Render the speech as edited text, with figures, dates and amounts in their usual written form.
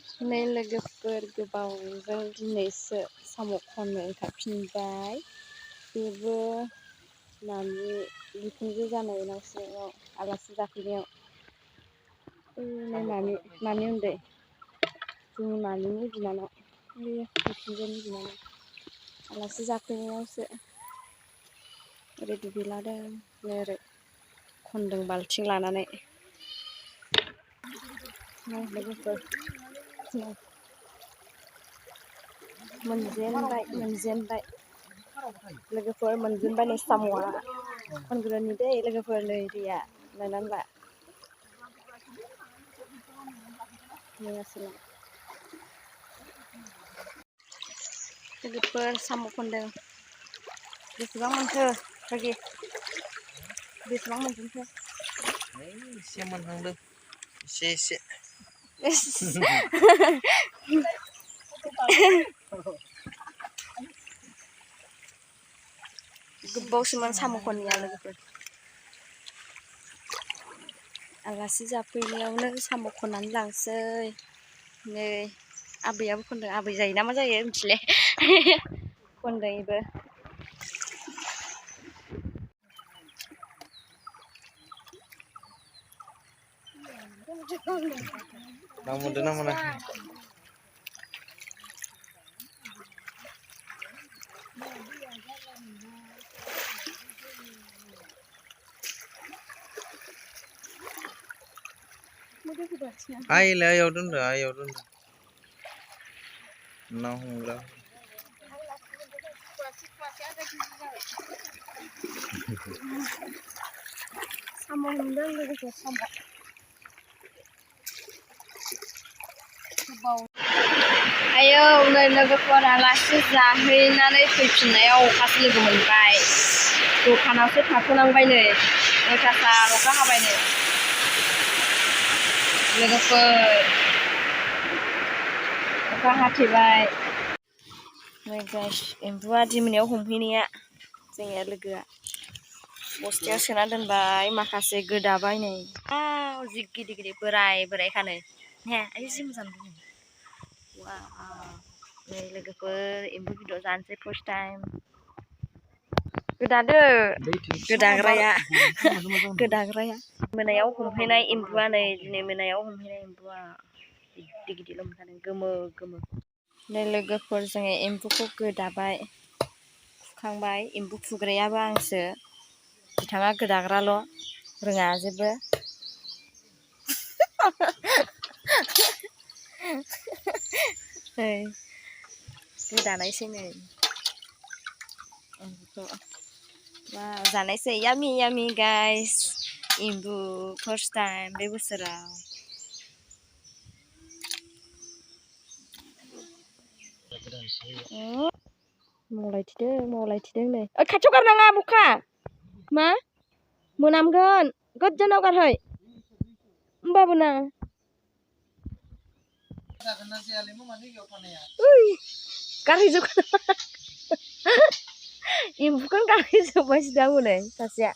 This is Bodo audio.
Nay logoफोर गोबावजों दिनैसो साम' खननो ओंखारफिनबाय बेबो नानि बिखुनजो जानायनावसो आलासि जाफैनायाव नानि उन्दै जोंनि नानिनि बिनानाव बेयो बिखुनजोनि बिनानाव आलासि जाफैनायावसो ओरै दुगैलादों ओरै खनदों बाल्थिं लानानै लोगोफोर मोनजेनबाय लोगोफोर मोनजेनबाय नै साम'आ खनग्रानि दै लोगोफोर नै दैया नायनानैबा लोगोफोर साम' खनदों बेसेबां मोनखो बागि बेसेबां मोनजेनखो एसे मोनहांदों एसे गोबावसोमोन साम' खननाया लोगोफोर आलासि जाफैनायावनो साम' खननानै लांसै नै आबैयाबो खनदों आबै जायो ना मा जायो मिथिले खनदों इबो ना मोनदों ना मोनाखै आइलायाव दोनदो ना हमग्रा साम' हमदों लोगोफोर साम' आयौ नै लोगोफोर आलासि जाहैनानै फैफिननायाव अखासो लोगो मोनबाय दखानावसो थाथ'नांबाय नै 9:00 अखा हाबाय नै लोगोफोर अखा हाथेबाय नै गाइस एम्बुआ दिमोनायाव हमहैनाया जोंनिया लोगोआ बस्तायाव सोना दोनबाय माखासे गोदाबाय नै जि गिदिर बोराय खानो ने आय जि मोजां नुदों वाव नै लोगोफोर एम्बु बेदर जानोसै फार्स्ट टाइम गोदाग्राया मोनायाव हमहैनाय एम्बुआ नै दिनै मोनायाव हमहैनाय एम्बुआ गिदिर लोमजादों गोमो नै लोगोफोर जोङो एम्बुखौ गोदाबाय फुखांबाय एम्बु फुग्रायाबो आंसो बिथाङा गोदाग्राल' रोङा जेबो गोदानायसै नै एम्बुखौ वाव जानायसै यामि गाइस एम्बु फार्स्ट टाइम बे बोसोराव मावलायथिदों नै खाथियाव गारनाङा बुखा मा मोनामगोन गोजानाव गारहै होमबाबो नाङा गारहैजोबगोन एम्बुखौनो गारहैजोब्बायसो दां हनै सासेया